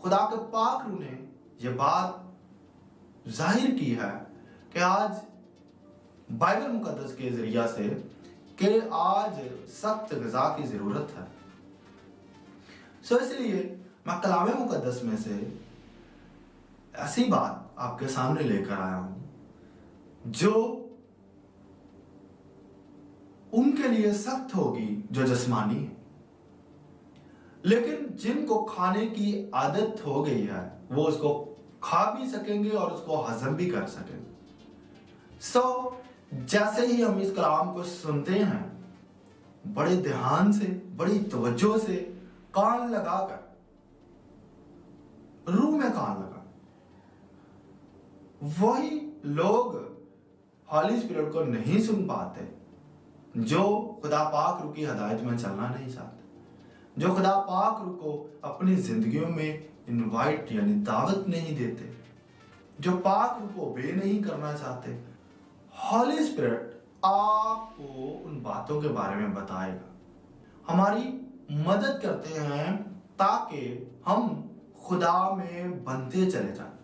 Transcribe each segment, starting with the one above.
खुदा के पाक रूह ने यह बात जाहिर की है कि आज बाइबल मुकद्दस के जरिया से कि आज सख्त ग़िज़ा की ज़रूरत है। इसलिए मैं कलाम मुकद्दस में से ऐसी बात आपके सामने लेकर आया हूं जो उनके लिए सख्त होगी जो जिस्मानी है, लेकिन जिनको खाने की आदत हो गई है वो उसको खा भी सकेंगे और उसको हजम भी कर सकेंगे। जैसे ही हम इस कलाम को सुनते हैं, बड़े ध्यान से, बड़ी तवज्जो से, कान लगाकर, रूह में कान लगा, वही लोग हॉली स्पिरिट को नहीं सुन पाते जो खुदा पाक रूह की हिदायत में चलना नहीं चाहते, जो खुदा पाक रूह को अपनी जिंदगियों में इनवाइट यानी दावत नहीं देते, जो पाक रूह को ओबे नहीं करना चाहते। हॉली स्पिरिट आपको उन बातों के बारे में बताएगा, हमारी मदद करते हैं ताकि हम खुदा में बनते चले जाएं।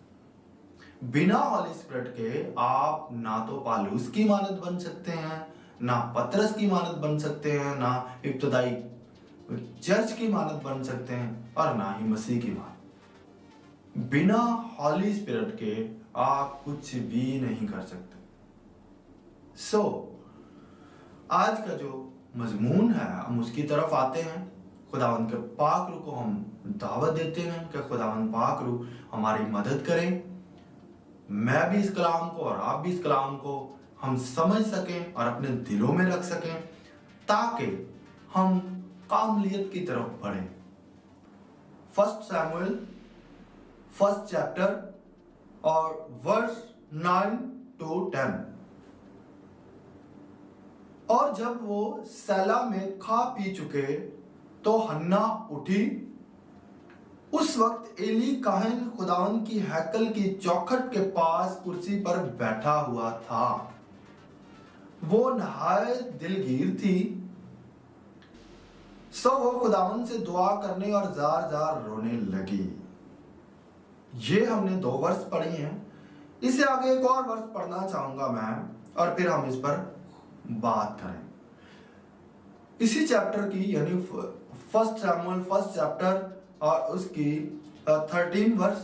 बिना हॉली स्पिरिट के आप ना तो पालूस की मानद बन सकते हैं, ना पतरस की मानद बन सकते हैं, ना इब्तदाई चर्च की मानद बन सकते हैं और ना ही मसीह की मानद। बिना हॉली स्पिरिट के आप कुछ भी नहीं कर सकते। आज का जो मजमून है हम उसकी तरफ आते हैं। खुदावंद के पाक रूह को हम दावत देते हैं कि खुदावंद पाक रूह हमारी मदद करें। मैं भी इस कलाम को और आप भी इस कलाम को हम समझ सकें और अपने दिलों में रख सकें ताकि हम कामलियत की तरफ बढ़ें। 1 शमूएल 1 चैप्टर और वर्स 9 to 10। और जब वो सैला में खा पी चुके तो हन्ना उठी। उस वक्त एली काहन खुदावंद की हैकल की चौखट के पास कुर्सी पर बैठा हुआ था। वो नहायत दिलगीर थी। वो खुदावंद से दुआ करने और जार जार रोने लगी। ये हमने 2 वर्ष पढ़ी हैं। इससे आगे एक और वर्ष पढ़ना चाहूंगा मैं और फिर हम इस पर बात करें। इसी चैप्टर की यानी 1 शमूएल 1 चैप्टर और उसकी 13 वर्ष।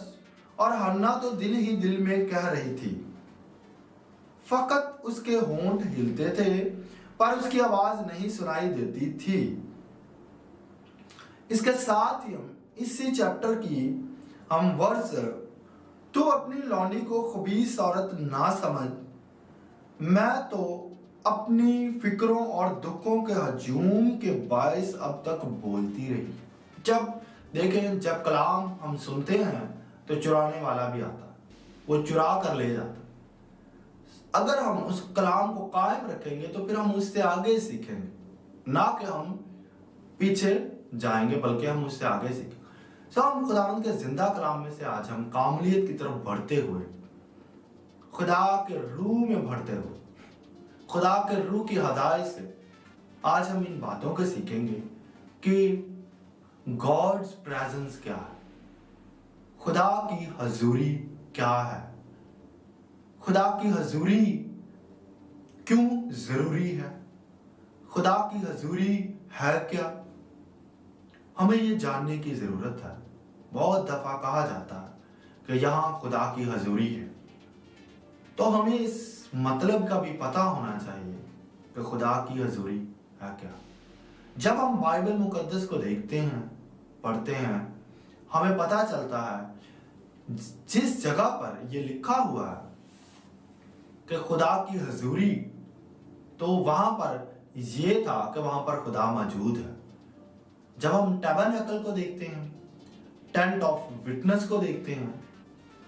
और हन्ना तो दिल ही दिल में कह रही थी, फकत उसके होंठ हिलते थे पर उसकी आवाज नहीं सुनाई देती थी। इसके साथ ही हम इसी चैप्टर की हम वर्ष, तू अपनी लौंडी को खबीस औरत ना समझ, मैं तो अपनी फिक्रों और दुखों के हजूम के बायस अब तक बोलती रही। जब कलाम हम सुनते हैं तो चुराने वाला भी आता, वो चुरा कर ले जाता। अगर हम उस कलाम को कायम रखेंगे तो फिर हम उससे आगे सीखेंगे, ना कि हम पीछे जाएंगे बल्कि हम उससे आगे सीखेंगे। हम खुदावंद के जिंदा कलाम में से आज हम कामलियत की तरफ बढ़ते हुए, खुदा के रूह में बढ़ते हुए, खुदा के रूह की हदायत से आज हम इन बातों को सीखेंगे कि गॉड्स प्रेजेंस क्या है, खुदा की हजूरी क्या है, खुदा की हजूरी क्यों जरूरी है, खुदा की हजूरी है क्या। हमें ये जानने की जरूरत है। बहुत दफा कहा जाता है कि यहां खुदा की हजूरी है, तो हमें इस मतलब का भी पता होना चाहिए कि खुदा की हजूरी है क्या। जब हम बाइबल मुकद्दस को देखते हैं, पढ़ते हैं, हमें पता चलता है जिस जगह पर यह लिखा हुआ है कि खुदा की हजूरी, तो वहां पर यह था कि वहां पर खुदा मौजूद है। जब हम टैबरनेकल को देखते हैं, टेंट ऑफ विटनेस को देखते हैं,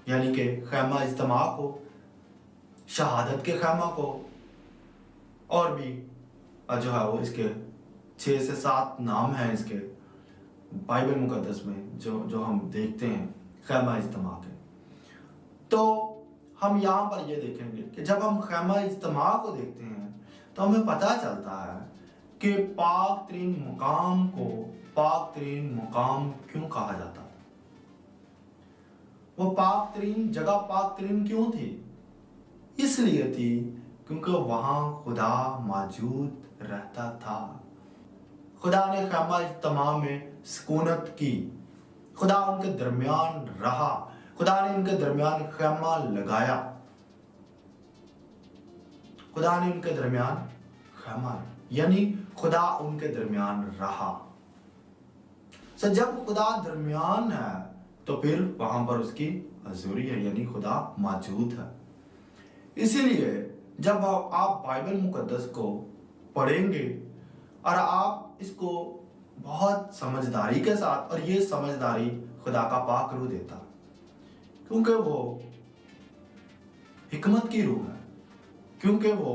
यानी कि खैमा इज्तिमा को, शहादत के खैमा को, और भी जो है वो इसके 6 से 7 नाम हैं इसके बाइबल मुकद्दस में जो हम देखते हैं खैमा इज्तिमा के। तो हम यहाँ पर ये देखेंगे कि जब हम खैमा इज्तिमा को देखते हैं तो हमें पता चलता है कि पाक तरीन मुकाम को पाक तरीन मुकाम क्यों कहा जाता है। वो पाक तरीन जगह पाक तरीन क्यों थी? इसलिए थी क्योंकि वहां खुदा मौजूद रहता था। खुदा ने खैमा इज्तिमा में सुकूनत की, खुदा उनके दरमियान रहा, खुदा ने उनके दरमियान खैमा लगाया, खुदा ने उनके दरमियान खैमा, यानी खुदा उनके दरमियान रहा। जब खुदा दरमियान है तो फिर वहां पर उसकी हजूरी है, यानी खुदा मौजूद है। इसीलिए जब आप बाइबल मुकद्दस को पढ़ेंगे और आप इसको बहुत समझदारी के साथ, और ये समझदारी खुदा का पाक रूह देता, क्योंकि वो हिकमत की रूह है, क्योंकि वो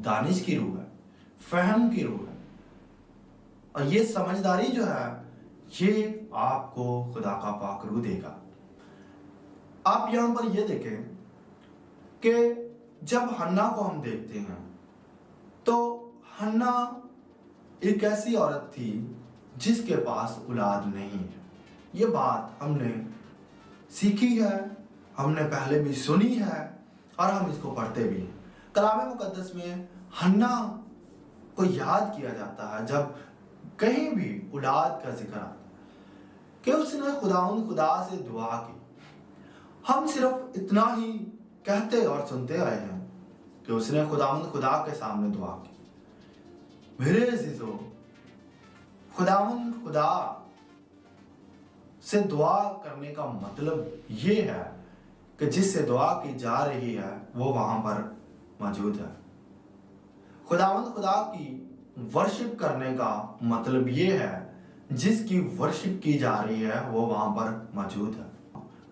दानिश की रूह है, फहम की रूह है। और ये समझदारी जो है ये आपको खुदा का पाक रूह देगा। आप यहां पर ये देखें कि जब हन्ना को हम देखते हैं तो हन्ना एक ऐसी औरत थी जिसके पास औलाद नहीं है। ये बात हमने सीखी है, हमने पहले भी सुनी है और हम इसको पढ़ते भी हैं। कलाम मुकद्दस में हन्ना को याद किया जाता है जब कहीं भी औलाद का जिक्र आता है कि उसने खुदा से दुआ की। हम सिर्फ इतना ही कहते और सुनते आए हैं कि उसने खुदा के सामने दुआ की। मेरे अजीजों, खुदा से दुआ करने का मतलब ये है कि जिससे दुआ की जा रही है वो वहां पर मौजूद है। खुदा की वर्शिप करने का मतलब ये है जिसकी वर्शिप की जा रही है वो वहां पर मौजूद है।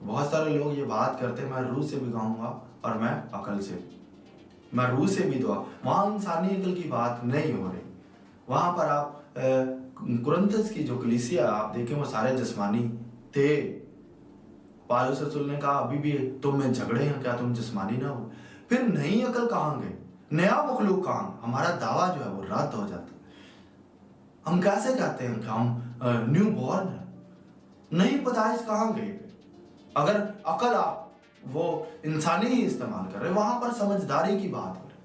बहुत सारे लोग ये बात करते हैं मैं रूह से भी गाऊंगा और मैं अकल से भी, मैं रूह से भी दुआ। वहां इंसानी अकल की बात नहीं हो रही। वहां पर आप कुरिन्थस की जो कलीसिया आप देखें वो सारे जिस्मानी थे। पौलुस रसूल ने कहा अभी भी तुम में झगड़े हैं, क्या तुम जिस्मानी ना हो? फिर नई अकल कहां गई, नया मखलूक कहां? हमारा दावा जो है वो रद्द हो जाता। हम कैसे कहते हैं कि हम न्यू बॉर्न है? नई पैदाइश कहां गई? अगर अकल आप वो इंसानी ही इस्तेमाल कर रहे, वहां पर समझदारी की बात हो रही,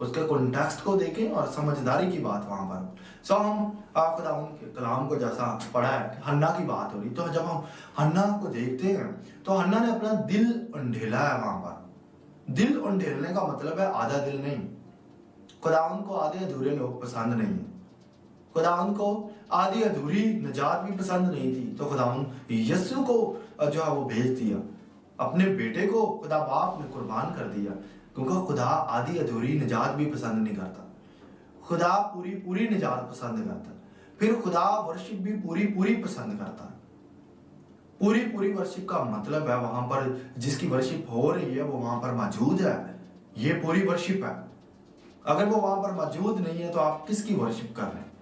उसके कॉन्टेक्स्ट को देखें और समझदारी की बात वहां पर। हम खुदा के कलाम को जैसा पढ़ा है, हन्ना की बात हो रही, तो जब हम हन्ना को देखते हैं तो हन्ना ने अपना दिल उंडेला है। वहां पर दिल उंडेलने का मतलब है आधा दिल नहीं। खुदावन को आधे अधूरे लोग पसंद नहीं है। खुदावन को आधी अधूरी निजात भी पसंद नहीं थी, तो खुदावन यीशु को जो है वो भेज दिया, अपने बेटे को खुदा बाप ने कुर्बान कर दिया, क्योंकि खुदा आधी अधूरी निजात भी पसंद नहीं करता। खुदा पूरी पूरी निजात पसंद करता। फिर खुदा वर्शिप भी पूरी पूरी पसंद करता है। पूरी पूरी वर्शिप का मतलब है वहां पर जिसकी वर्शिप हो रही है वो वहां पर मौजूद है, ये पूरी वर्शिप है। अगर वो वहां पर मौजूद नहीं है तो आप किसकी वर्शिप कर रहे हैं,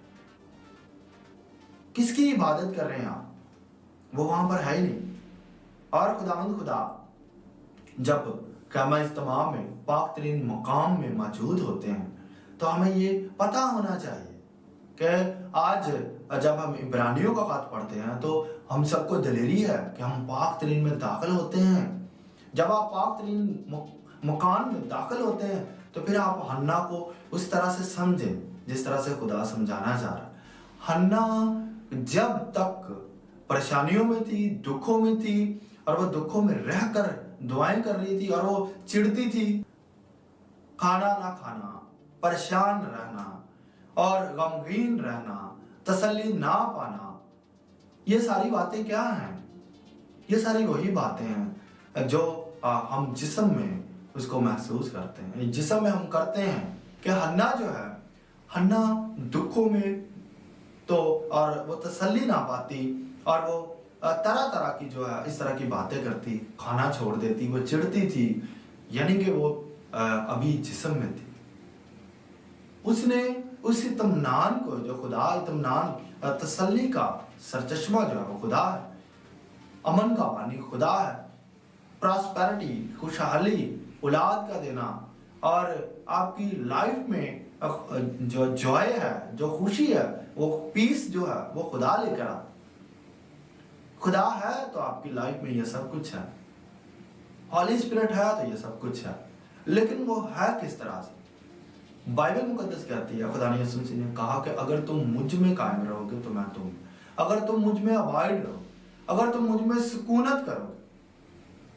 किसकी इबादत कर रहे हैं आप? वो वहां पर है ही नहीं। और खुदा जब खैमा इज्तिमा में पाक तरीन मकाम में मौजूद होते हैं तो हमें ये पता होना चाहिए कि आज जब हम इब्रानियों का खत पढ़ते हैं तो हम सबको दलेरी है कि हम पाक तरीन में दाखिल होते हैं। जब आप पाक तरीन मकान में दाखिल होते हैं तो फिर आप हन्ना को उस तरह से समझें जिस तरह से खुदा समझाना चाह रहा है। हन्ना जब तक परेशानियों में थी, दुखों में थी, और वो दुखों में रहकर दुआएं कर रही थी, और वो चिढ़ती थी, खाना ना खाना, परेशान रहना और गमगीन रहना, तसल्ली ना पाना, ये सारी बातें क्या हैं? ये सारी वही बातें हैं जो हम जिस्म में उसको महसूस करते हैं, जिस्म में हम करते हैं। कि हन्ना जो है, हन्ना दुखों में तो और वो तसल्ली ना पाती, और वो तरह तरह की जो है इस तरह की बातें करती, खाना छोड़ देती, वो चिढ़ती थी, यानी कि वो अभी जिस्म में थी। उसने उस इत्मीनान को जो खुदा इत्मीनान तसल्ली का सरचश्मा जो है वो खुदा है, अमन का पानी खुदा है, प्रॉस्पेरिटी खुशहाली, औलाद का देना, और आपकी लाइफ में जो जॉय है, जो खुशी है, वो पीस जो है वो खुदा लेकर आता। खुदा है तो आपकी लाइफ में ये सब कुछ है, हॉली स्पिरिट है तो ये सब कुछ है, लेकिन वो है किस तरह से? बाइबल मुकद्दस कहती है, खुदा ने यीशु मसीह ने कहा कि अगर तुम मुझ में कायम रहोगे तो मैं तुम, अगर तुम मुझ में अबाइड रहो, अगर तुम मुझ में सुकूनत करोगे,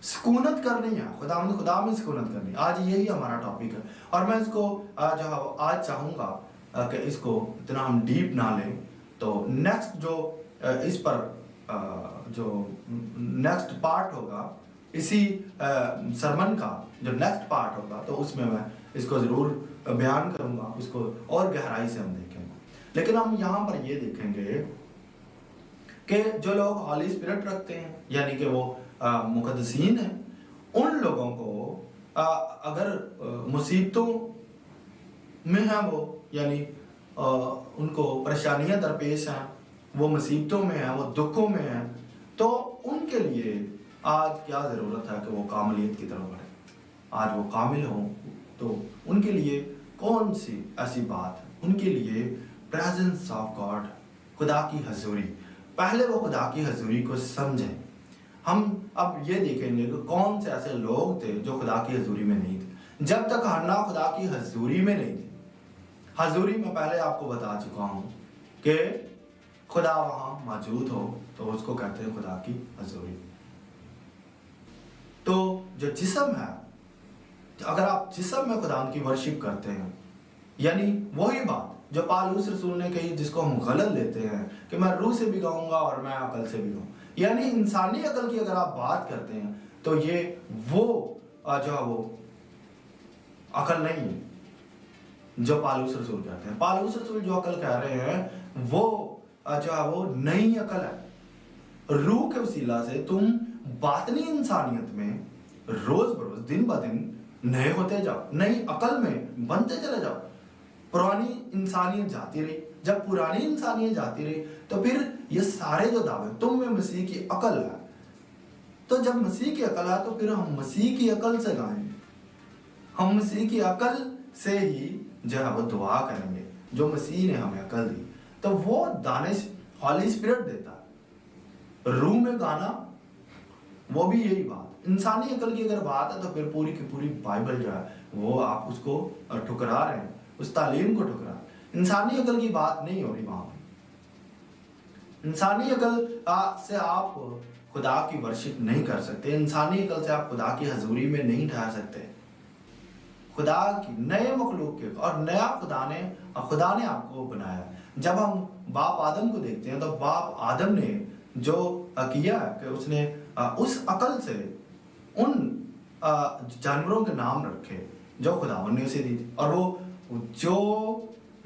सुकूनत करनी है, खुदा में सुकूनत करनी। आज यही हमारा टॉपिक है और मैं इसको जो आज चाहूँगा कि इसको इतना हम डीप ना लें, तो नेक्स्ट जो इस पर जो नेक्स्ट पार्ट होगा इसी सरमन का जो नेक्स्ट पार्ट होगा, तो उसमें मैं इसको ज़रूर बयान करूँगा, उसको और गहराई से हम देखेंगे। लेकिन हम यहाँ पर ये देखेंगे कि जो लोग हॉली स्पिरिट रखते हैं, यानी कि वो मुकद्दसीन हैं, उन लोगों को अगर मुसीबतों में है वो, यानी उनको परेशानियां दरपेश हैं, वो मुसीबतों में है, वो दुखों में है, तो उनके लिए आज क्या ज़रूरत है कि वो कामलियत की तरफ बढ़े, आज वो कामिल हों। तो उनके लिए कौन सी ऐसी बात है? उनके लिए प्रेजेंस ऑफ गॉड, खुदा की हजूरी। पहले वो खुदा की हजूरी को समझें। हम अब ये देखेंगे कि कौन से ऐसे लोग थे जो खुदा की हजूरी में नहीं थे। जब तक हन्ना खुदा की हजूरी में नहीं थी, हजूरी में पहले आपको बता चुका हूं कि खुदा वहां मौजूद हो तो उसको कहते हैं खुदा की हजूरी। तो जो जिस्म है, अगर आप जिस्म में खुदा की वर्शिप करते हैं, यानी वही बात जो पालूस रसूल ने कही, जिसको हम गलत लेते हैं कि मैं रूह से भी गाऊंगा और मैं अकल से भी गाऊं, यानी इंसानी अकल की अगर आप बात करते हैं तो ये वो जो है वो अकल नहीं है जो पालूस रसूल कहते हैं। पालूस रसूल जो अकल कह रहे हैं वो जो है वो नई अकल है। रूह के वसीला से तुम बातनी इंसानियत में रोज बरोज दिन ब दिन नए होते जाओ, नई अकल में बनते चले जाओ। पुरानी इंसानियत जाती रही, जब पुरानी इंसानियत जाती रही तो फिर ये सारे जो दावे तुम में मसीह की अकल है, तो जब मसीह की अकल है तो फिर हम मसीह की अकल से गाएंगे, हम मसीह की अकल से ही जो है वो दुआ करेंगे जो मसीह ने हमें अकल दी। तो वो दानिश हॉली स्पिरिट देता है। रूह में गाना वो भी यही बात, इंसानी अकल की अगर बात है तो फिर पूरी की पूरी बाइबल जो है वो आप उसको ठुकरा रहे हैं, उस तालीम को ठुकरा। इंसानी अकल की बात नहीं हो रही वहां पर। इंसानी अकल से आप खुदा की वर्शिप नहीं कर सकते, इंसानी अकल से आप खुदा की हजूरी में नहीं ठहर सकते। खुदा की नए मखलूक के और नया खुदा ने आपको बनाया। जब हम बाप आदम को देखते हैं तो बाप आदम ने जो किया कि उसने उस अकल से उन जानवरों के नाम रखे जो खुदावन ने उसे दी थी, और वो जो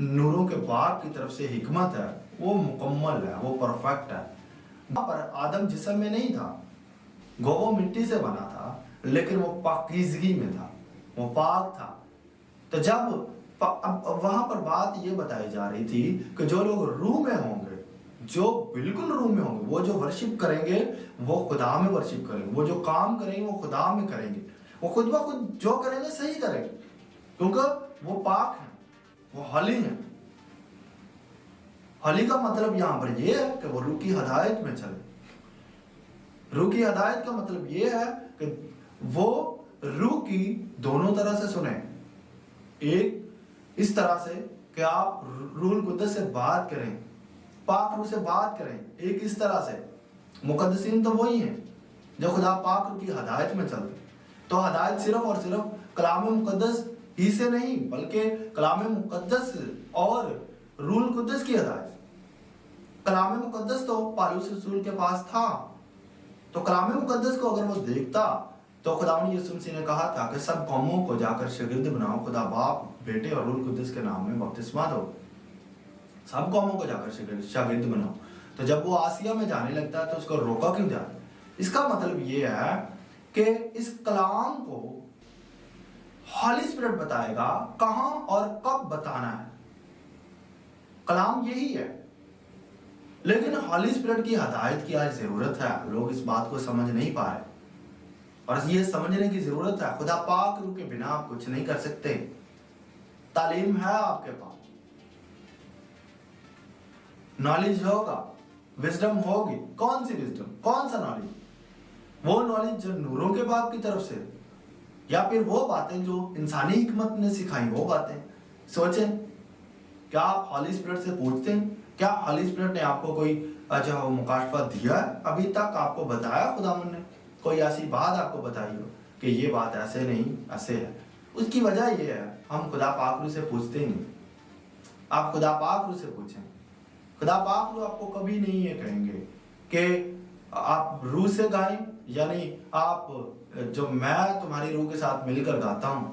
नूरों के बाप की तरफ से हिकमत है वो मुकम्मल है, वो परफेक्ट है। वहां पर आदम जिस्म में नहीं था, वो मिट्टी से बना था, लेकिन वो पाकीज़गी में था, वो पाक था। तो जब वहां पर बात ये बताई जा रही थी कि जो लोग रूह में होंगे, जो बिल्कुल रूह में होंगे, वो जो वर्शिप करेंगे वो खुदा में वर्शिप करेंगे, वो जो काम करेंगे वो खुदा में करेंगे, वो खुद ब खुद जो करेंगे सही करेंगे, क्योंकि वो पाक है, वो हली है। हली का मतलब यहां पर ये है कि वो रूह की हदायत में चले। रूह की हदायत का मतलब ये है कि वो रूह की दोनों तरह से सुने। एक इस तरह से कि आप रूह कुद्दस से बात करें, पाक रूह से बात करें। एक इस तरह से, मुकद्दसीन तो वही है जो खुदा पाक रूह की हदायत में चलते। तो हदायत सिर्फ और सिर्फ कलाम मुकद्दस ही से नहीं, बल्कि कलाम मुकद्दस और रूह कुद्दस की हदायत। कलाम मुकद्दस तो पालूस रसूल के पास था, तो कलाम मुकद्दस को अगर वो देखता तो खुदावंद यीशु मसीह ने कहा था कि सब कौमों को जाकर शागिर्द बनाओ, खुदा बाप, बेटे और रूह कुद्दस के नाम में बपतिस्मा दो। सब कौमों को जाकर शागिर्द बनाओ। तो जब वो आसिया में जाने लगता है तो उसको रोका क्यों जाता है? इसका मतलब ये है कि इस कलाम को हॉली स्पिरिट बताएगा कहां और कब बताना है। कलाम यही है, लेकिन हॉली स्पिरिट की हदायत की आज जरूरत है। लोग इस बात को समझ नहीं पा रहे और ये समझने की जरूरत है। खुदा पाक रूह के बिना आप कुछ नहीं कर सकते। तालीम है आपके पास, नॉलेज होगा, विजडम होगी। कौन सी विजडम, कौन सा नॉलेज? वो नॉलेज जो नूरों के बाप की तरफ से, या फिर वो बातें जो इंसानी हिकमत ने सिखाई वो बातें? सोचें, क्या आप हॉली स्पिरिट से पूछते हैं? क्या हॉली स्पिरिट ने आपको कोई जो मुकाशफा दिया है? अभी तक आपको बताया खुदावंद ने कोई ऐसी बात आपको बताई हो कि ये बात ऐसे नहीं ऐसे है? उसकी वजह ये है, हम खुदा पाक रू से पूछते ही नहीं। आप खुदा पाक रू से पूछें, खुदा पाक रू आपको कभी नहीं ये कहेंगे कि आप रूह से गाएं, यानी आप जो मैं तुम्हारी रूह के साथ मिलकर गाता हूं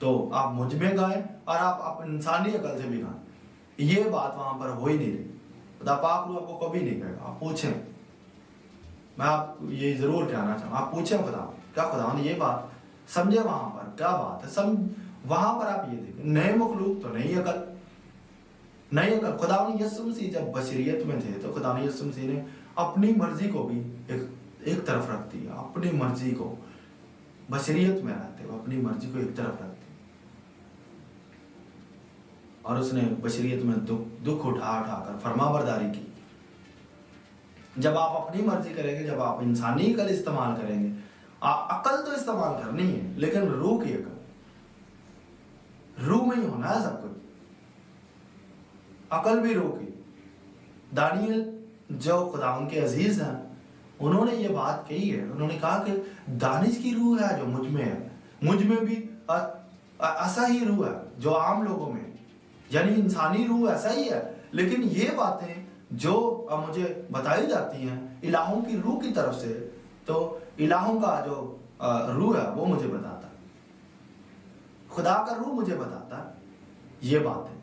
तो आप मुझ में गाएं और आप इंसानी अकल से भी गाएं। ये बात वहां पर हो ही नहीं रही। खुदा पाक रू आपको कभी नहीं कहेगा। आप पूछें, मैं आप ये जरूर कहना चाहूँ, आप पूछें खुदा, क्या खुदा ने ये बात समझे? वहां पर क्या बात है वहां पर आप ये देखें, नए मखलूक तो नई अकल, नई अकल। खुदा ने यीशु मसीह जब बशरियत में थे तो खुदा ने यीशु मसीह ने अपनी मर्जी को भी एक तरफ रख दिया। अपनी मर्जी को, बशरियत में रहते हुए अपनी मर्जी को एक तरफ रख दी और उसने बशरियत में दुख उठा कर फरमाबरदारी की। जब आप अपनी मर्जी करेंगे, जब आप इंसानी अकल इस्तेमाल करेंगे, अकल तो इस्तेमाल करनी है लेकिन रूह की अकल, रूह में ही होना है सब कुछ। अकल भी रूह की। दानियल जो खुदावन के अजीज हैं, उन्होंने ये बात कही है। उन्होंने कहा कि दानिश की रूह है जो मुझ में है, मुझ में भी ऐसा ही रूह है जो आम लोगों में, यानी इंसानी रूह ऐसा ही है। लेकिन ये बातें जो मुझे बताई जाती हैं इलाहों की रूह की तरफ से, तो इलाहों का जो रूह है वो मुझे बताता है, खुदा का रूह मुझे बताता है ये बात है।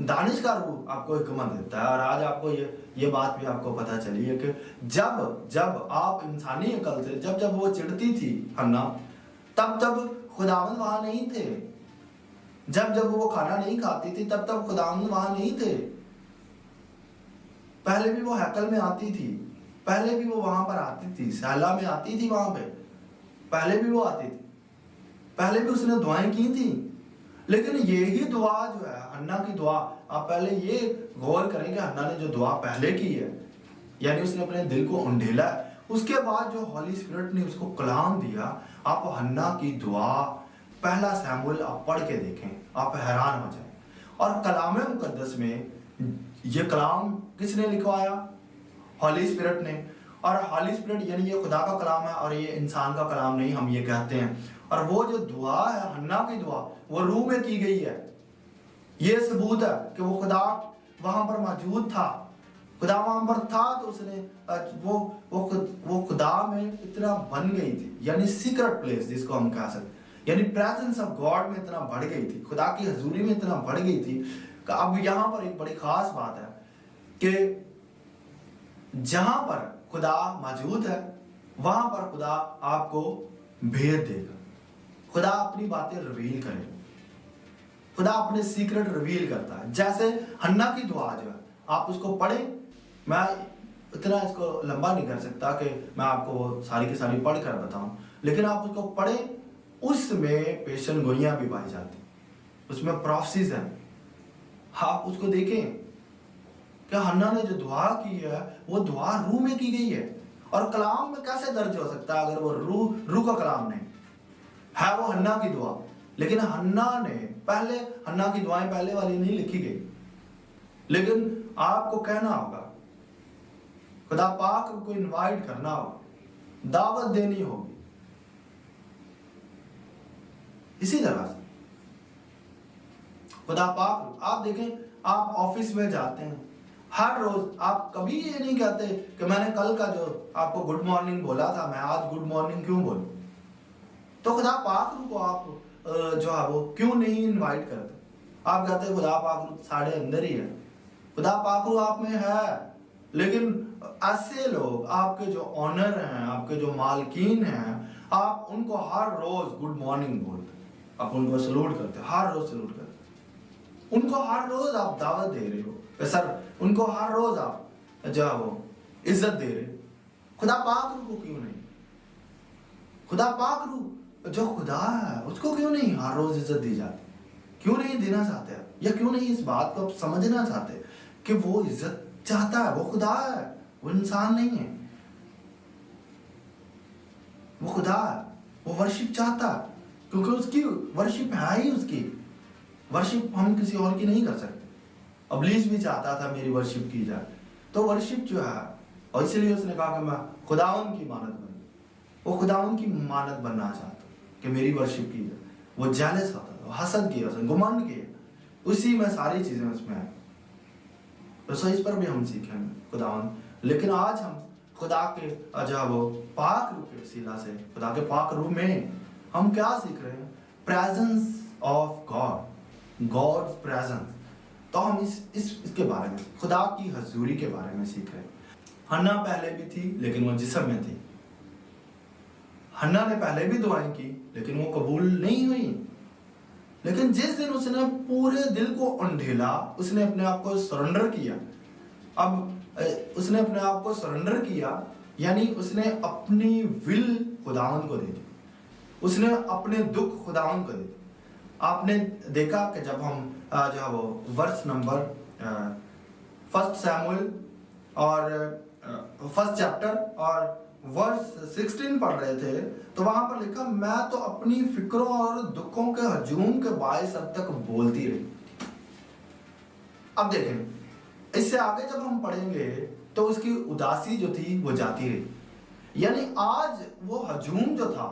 दानिश का रूह आपको हिकमत देता है। और आज आपको ये बात भी आपको पता चली है कि जब आप इंसानी अकल से, जब वो चिढ़ती थी हन्ना, तब खुदावंद वहां नहीं थे। जब वो खाना नहीं खाती थी तब खुदावंद वहां नहीं थे। पहले भी वो हैकल में आती थी, पहले भी वो वहां पर आती थी, सहला में आती थी, वहां पे पहले भी वो आती थी, पहले भी उसने दुआएं की थी। लेकिन यही दुआ जो है हन्ना की दुआ, आप पहले ये गौर करें कि हन्ना ने जो दुआ पहले की है, यानी उसने अपने दिल को उंडेला है, उसके बाद जो हॉली स्पिरिट ने उसको कलाम दिया। आप हन्ना की दुआ पहला सैमुएल आप पढ़ के देखें, आप हैरान हो जाए। और कलाम मुकद्दस में ये कलाम किसने लिखवाया? हॉली स्पिरिट ने। और हॉली स्पिरिट यानी ये खुदा का कलाम है और ये इंसान का कलाम नहीं, हम ये कहते हैं। और वो जो दुआ है हन्ना की दुआ, वो रूह में की गई है। ये सबूत है कि वो खुदा वहां पर मौजूद था, खुदा वहां पर था, तो उसने वो खुदा में इतना बन गई थी, यानी सीक्रेट प्लेस जिसको हम कह सकते, यानी प्रेजेंस ऑफ गॉड में इतना बढ़ गई थी, खुदा की हजूरी में इतना बढ़ गई थी। अब यहाँ पर एक बड़ी खास बात है कि जहां पर खुदा मौजूद है वहां पर खुदा आपको भेद देगा, खुदा अपनी बातें रिवील करेगा, खुदा अपने सीक्रेट रिवील करता है। जैसे हन्ना की दुआ जो है, आप उसको पढ़ें। मैं इतना इसको लंबा नहीं कर सकता कि मैं आपको वो सारी की सारी पढ़ कर बताऊं, लेकिन आप उसको पढ़ें। उसमें पेशन गोइयां भी पाई जाती, उसमें प्रोफेसीज हैं। आप उसको देखें कि हन्ना ने जो दुआ की है वो दुआ रूह में की गई है। और कलाम में कैसे दर्ज हो सकता है अगर वो रूह का कलाम नहीं है? वो हन्ना की दुआ, लेकिन हन्ना की दुआएं पहले वाली नहीं लिखी गई। लेकिन आपको कहना होगा, खुदा पाक को इनवाइट करना होगा, दावत देनी होगी। इसी तरह से खुदा पाक, आप देखें, आप ऑफिस में जाते हैं हर रोज, आप कभी ये नहीं कहते कि मैंने कल का जो आपको गुड मॉर्निंग बोला था, मैं आज गुड मॉर्निंग क्यों बोलूं? तो खुदा पाक को आप जो है वो क्यों नहीं इनवाइट करते? आप कहते खुदा पाक साढ़े अंदर ही है, खुदा पाक आप में है। लेकिन ऐसे लोग आपके जो ऑनर हैं, आपके जो मालकीन हैं, आप उनको हर रोज गुड मॉर्निंग बोलते, आप उनको सलूट करते, हर रोज सलूट करते, उनको हर रोज आप दावत दे रहे हो सर, उनको हर रोज आप जो है वो इज्जत दे रहे। खुदा पाक को क्यों नहीं? खुदा पाक जो खुदा है उसको क्यों नहीं हर रोज इज्जत दी जाती? क्यों नहीं देना चाहते आप? या क्यों नहीं इस बात को आप समझना चाहते कि वो इज्जत चाहता है। वो खुदा है, वो इंसान नहीं है। वो खुदा है, वो वर्शिप चाहता है, क्योंकि उसकी वर्शिप है ही उसकी। वर्शिप हम किसी और की नहीं कर सकते। इब्लीस भी चाहता था मेरी वर्शिप की जाए, तो वर्शिप जो है, और इसलिए उसने कहा कि मैं खुदावन की मानद बन, वो खुदावन की मानद बनना चाहता कि मेरी वर्शिप की जाए। वो जेलस होता था, हसद किया, उसने घमंड किया, उसी में सारी चीजें उसमें है। तो इस पर भी हम सीखेंगे खुदावन। लेकिन आज हम खुदा के जो वो पाक रूप के वसीला से, खुदा के पाक रूप में हम क्या सीख रहे हैं? Presence of God, God's presence. तो हम इसके बारे में, खुदा की हजूरी के बारे में सीख रहे हैं। हन्ना पहले भी थी लेकिन वो जिस्म में थी। हन्ना ने पहले भी दुआएं की लेकिन वो कबूल नहीं हुई। लेकिन जिस दिन उसने पूरे दिल को उंडेला, उसने अपने आप को सरेंडर किया। अब उसने अपने आप को सरेंडर किया, यानी उसने अपनी विल खुदावन को दे दी, उसने अपने दुख खुदावन को दे दी। आपने देखा कि जब हम जो है वो वर्स नंबर 1 शमूएल और 1 चैप्टर और वर्स 16 पढ़ रहे थे, तो वहां पर लिखा, मैं तो अपनी फिक्रों और दुखों के हजूम के बायस अब तक बोलती रही। अब देखें, इससे आगे जब हम पढ़ेंगे तो उसकी उदासी जो थी वो जाती रही। यानी आज वो हजूम जो था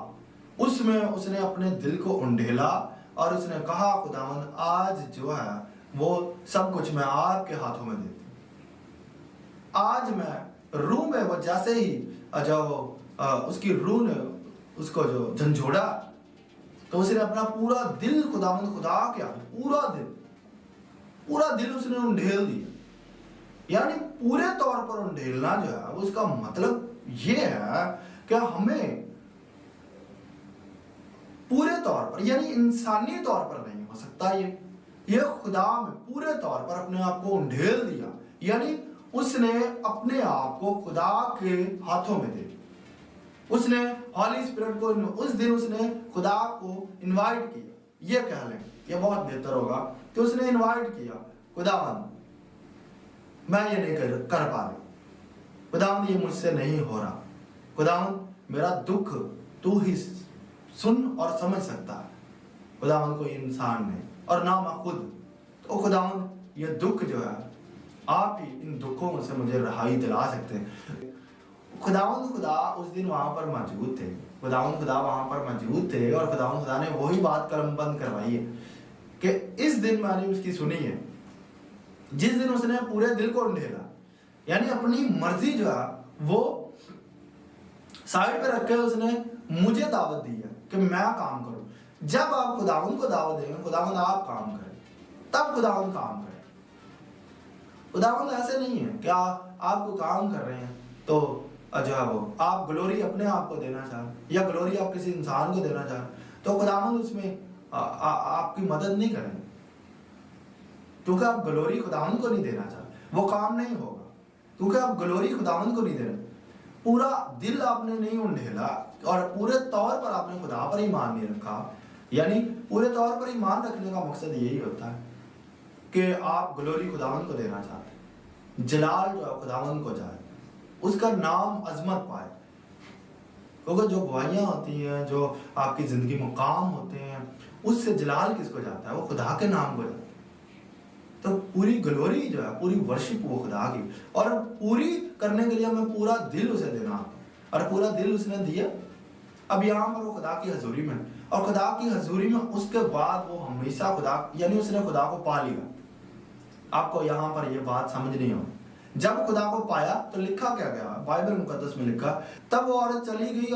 उसमें उसने अपने दिल को उंडेला और उसने कहा, खुदावन आज जो है वो सब कुछ मैं आपके हाथों में देती हूं। आज मैं रूह में वो जैसे ही जो उसकी रूह ने उसको जो झंझोड़ा, तो उसने अपना पूरा दिल खुदावन खुदा के आगे, पूरा दिल उसने उंडेल दिया। यानी पूरे तौर पर उंडेलना जो है उसका मतलब ये है कि हमें पूरे तौर पर, यानी इंसानी तौर पर नहीं हो सकता। ये खुदा में पूरे तौर पर अपने आप को उंडेल दिया, यानी उसने अपने आप को खुदा के हाथों में दे दिया। उसने हॉली स्पिरिट को उस दिन उसने खुदा को इनवाइट किया, ये कह लें, ये बहुत बेहतर होगा कि उसने इनवाइट किया, खुदावन मैं ये नहीं कर पा रही, खुदावन ये मुझसे नहीं हो रहा, खुदावन मेरा दुख तू ही सुन और समझ सकता है। खुदावन कोई इंसान नहीं और ना मैं खुद, तो खुदावन ये दुख जो है आप ही इन दुखों से मुझे रहाई दिला सकते हैं। खुदावन खुदा उस दिन वहां पर मौजूद थे, खुदावन खुदा वहां पर मौजूद थे और खुदावन खुदा ने वही बात कलमबंद करवाई है कि इस दिन मैंने उसकी सुनी है, जिस दिन उसने पूरे दिल को उंडेला, यानी अपनी मर्जी जो है वो साइड पे रख के उसने मुझे दावत दी है कि मैं काम करूं। जब आप खुदावन को दावत देंगे, खुदावन आप काम करें, तब खुदावन काम करे। खुदावन ऐसे नहीं है कि आपको काम कर रहे हैं तो जो है वो आप ग्लोरी अपने आप को देना चाह या ग्लोरी आप किसी इंसान को देना चाह, तो खुदावन उसमें आपकी मदद नहीं करेंगे, क्योंकि आप ग्लोरी खुदावन को नहीं देना चाह, वो काम नहीं होगा, क्योंकि आप ग्लोरी खुदावन को नहीं दे रहे। पूरा दिल आपने नहीं उंडेला और पूरे तौर पर आपने खुदा पर ईमान नहीं रखा। यानी पूरे तौर पर ईमान रखने का मकसद यही होता है कि आप ग्लोरी खुदावन को देना चाहते हैं, जलाल जो है खुदावन को जाए, उसका नाम अजमत पाए। क्योंकि जो गवाहियां होती हैं, जो आपकी जिंदगी में काम होते हैं, उससे जलाल किसको जाता है? वो खुदा के नाम को जाता है। तो पूरी ग्लोरी जो है, पूरी वर्शिप वो खुदा की, और पूरी करने के लिए हमें पूरा दिल उसे देना होता है, और पूरा दिल उसने दिया। अब यहाँ पर वो खुदा की हजूरी में, और खुदा की हजूरी में उसके बाद वो हमेशा खुदा, यानी उसने खुदा को पा लिया। आपको यहाँ पर ये बात समझ नहीं हो, जब खुदा को पाया तो लिखा क्या गया बाइबल मुकद्दस में लिखा, तब वो औरत चली गई